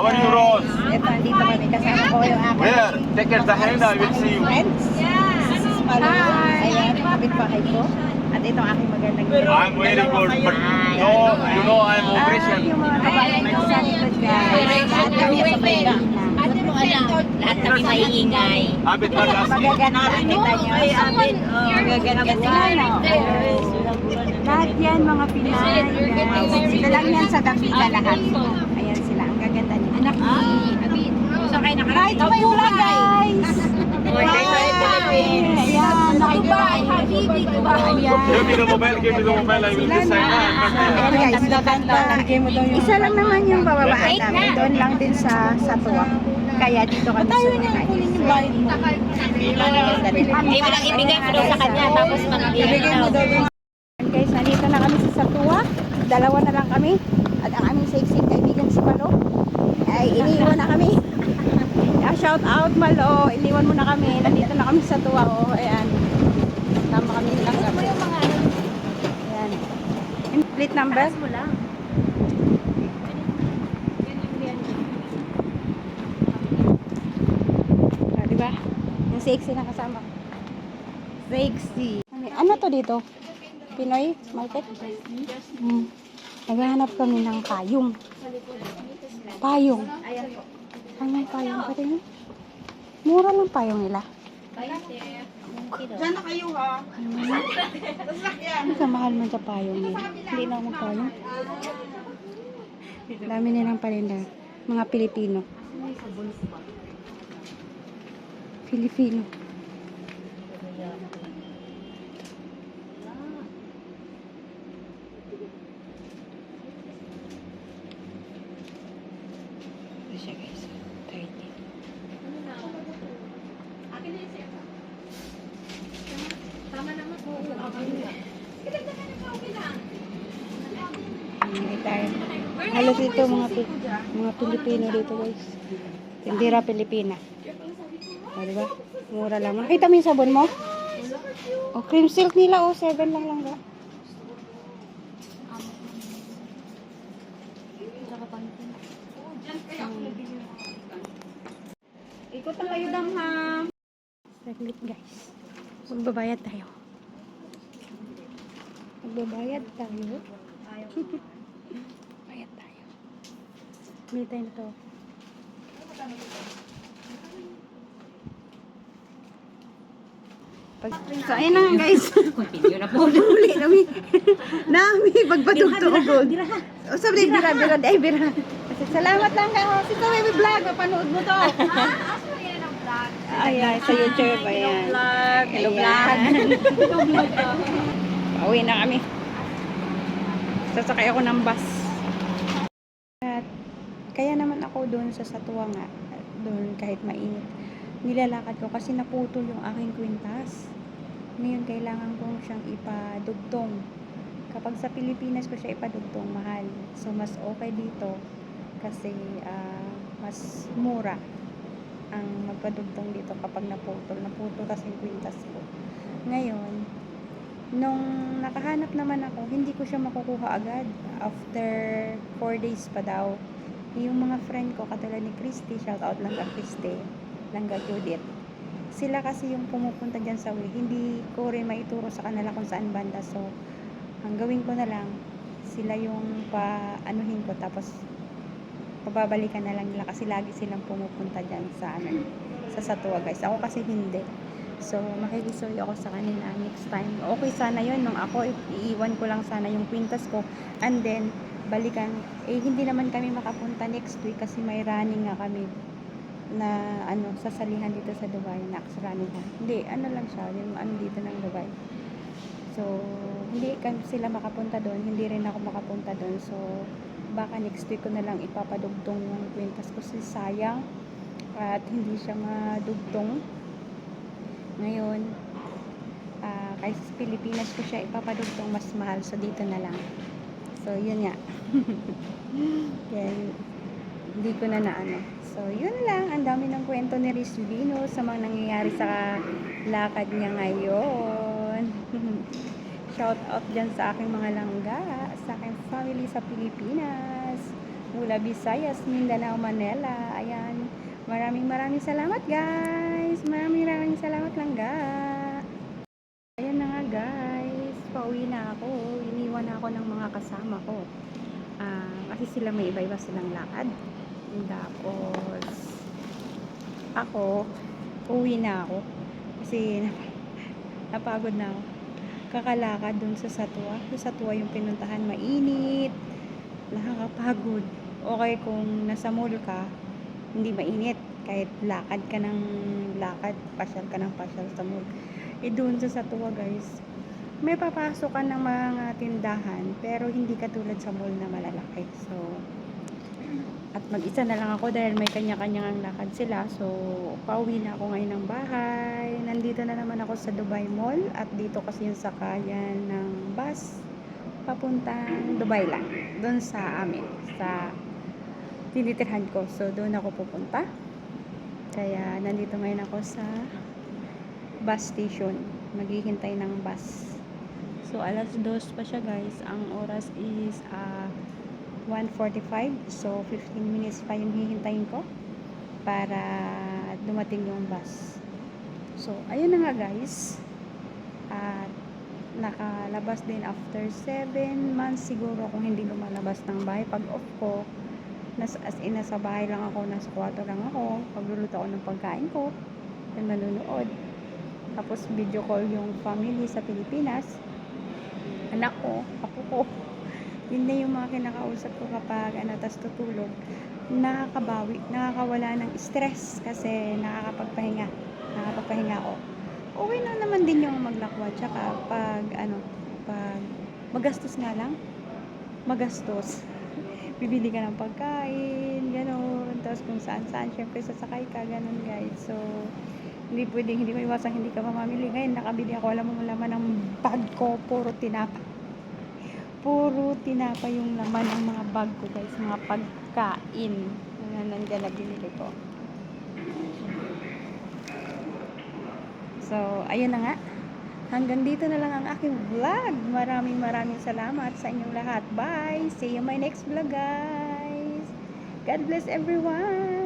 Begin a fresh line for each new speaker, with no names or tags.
How are you, Rose?
Ito, andito kami. Kasama ko yung aking
Where? Take care the hand. I will see you.
friends. Hi! Ayan, kapitbahay ko. At itong aking magandang
I'm very good, but no, you know I'm operation.
Yung mga kabayan ko sa likod guys. Lahat kami sa Pilipinas.
Lahat kami maiingay.
Abit malas.
Magaganda kita nyo. Magaganda sila. Lahat yan mga Pinay. Sila lang yan sa Dakika lahat. Ayan sila. Ang gaganda nila. Anak ni. Right away lang guys. Ayan.
Dubai, Habibi, Dubai.
Give me the mobile, give me the mobile. I will decide.
Ayan guys, maganda. Isa lang naman yung bababaan namin. Doon lang din sa Tuwak. Kaya dito kami sumakay.
Ay, walang ibigay mo daw sa kanya, tapos
Ibigay mo daw yung... Guys, nandito na kami sa Tuwak. Dalawa na lang kami. At ang aming sexy kaibigan si Malo ay iniwan na kami. Shout out Malo, iniwan mo na kami. Nandito na kami sa Tuwak. Oh, ayan. Tama kami nilang kami. Ayan. Yung plate number? Ah, diba? Yung sexy na kasama. Sexy. Ano to dito? Pinoy market? Naghahanap kami ng payong. Payong. Ano yung payong? Pati yun? Mura lang payong nila.
Diyan na kayo ha.
Hindi ka mahal man sa payong nila. Hindi na ako magpayong. Dami nilang palinda. Mga Pilipino. Filipino. Ito siya guys. 30. Halos ito mga Pilipino dito guys. Tindera Pilipina. O, diba? Mura lang. Nakita mo yung sabon mo? O, cream silk nila o. 7 lang lang ba? Ikot ang kayo dam ha. Saglit guys. Magbabayad tayo. Magbabayad tayo. Bayad tayo. May tayo na to. So, ayun na nga guys.
Continue na po.
Uli nami. Nami pagpatugtog. O sabi bira. Kasi salamat lang ka. Si Baby Vlog, mapanood mo to. Ayan, sa YouTube ayan. Hello vlog. Pauwi na kami. Sasakay ako ng bus. At kaya naman ako doon sa Satuwa nga. Doon kahit mainit. Nilalakad ko kasi naputol yung aking kwintas. Ngayon kailangan kong siyang ipadugtong. Kapag sa Pilipinas ko siya ipadugtong, mahal. So mas okay dito kasi mas mura ang magpadugtong dito kapag naputol. Naputol kasi yung kwintas ko. Ngayon, nung nakahanap naman ako, hindi ko siya makukuha agad. After 4 days pa daw. Yung mga friend ko, katulad ni Christy, shout out lang ka Christy, Langga Judith. Sila kasi yung pumupunta dyan sa way. Hindi ko rin maituro sa kanila kung saan banda. So, ang gawin ko na lang, sila yung paanuhin ko. Tapos, pababalikan na lang nila kasi lagi silang pumupunta dyan sa, sa Satuwa guys. Ako kasi hindi. So, makikisuyo ako sa kanila next time. Okay sana yun. Nung ako, iiwan ko lang sana yung kwintas ko. And then, balikan. Hindi naman kami makapunta next week kasi may running nga kami na sasalihan dito sa Dubai, running ha. Hindi, lang siya, yung dito ng Dubai. So, hindi sila makapunta doon, hindi rin ako makapunta doon. So, baka next week ko na lang ipapadugtong yung kwintas ko kasi sayang at hindi siya madugtong. Ngayon, kahit sa Pilipinas ko siya ipapadugtong, mas mahal. So, dito na lang. So, yun nga. Kaya, hindi ko na So, yun lang. Ang dami ng kwento ni Riz Vino sa mga nangyayari sa lakad niya ngayon. Shout out dyan sa aking mga langga, sa aking family sa Pilipinas. Mula mula Visayas, Mindanao, Manila. Ayan. Maraming salamat guys. Maraming salamat lang ga. Ayan na nga guys. Pauwi na ako. Iniwan na ako ng mga kasama ko. Kasi sila may iba-iba silang lakad. Tapos ako, uwi na ako. Kasi napagod na ako. Kakalakad dun sa Satwa. Sa Satwa yung pinuntahan, mainit. Nakakapagod. Okay kung nasa mall ka, hindi mainit. Kahit lakad ka ng lakad, pasyal ka ng pasyal sa mall. Doon sa Satwa guys, may papasok ka ng mga tindahan, pero hindi katulad sa mall na malalaki. So, at mag-isa na lang ako dahil may kanya-kanyang lakad sila. So, pauwi na ako ngayon ng bahay. Nandito na naman ako sa Dubai Mall. At dito kasi yung sakayan ng bus papuntang Dubai lang. Doon sa amin. Sa tinitirhan ko. So, doon ako pupunta. Kaya, nandito ngayon ako sa bus station. Maghihintay ng bus. So, alas 2 pa siya guys. Ang oras is 1:45. So, 15 minutes pa yung hihintayin ko para dumating yung bus. So, ayun na nga guys. At nakalabas din after 7 months siguro kung hindi lumalabas ng bahay. Pag off ko, nasa bahay lang ako, nasa kwarto lang ako. Pagluluto ako ng pagkain ko, then manunood. Tapos video call yung family sa Pilipinas. Anak ko, apo ko. Yun na yung mga kinakausap ko kapag tas tutulog. Nakakabawi, nakakawala ng stress kasi nakakapagpahinga ako. Okay na naman din yung maglakwat, tsaka pag magastos nga lang, bibili ka ng pagkain, gano'n, tapos kung saan syempre sasakay ka, gano'n guys. So, hindi maiwasan hindi ka mamamili. Ngayon nakabili ako, alam mo laman ng bag ko, puro tinapa yung laman ng mga bag ko guys, mga pagkain na nandiyan na binili ko. So, ayun na nga, hanggang dito na lang ang aking vlog. Maraming salamat sa inyong lahat. Bye! See you in my next vlog guys. God bless everyone.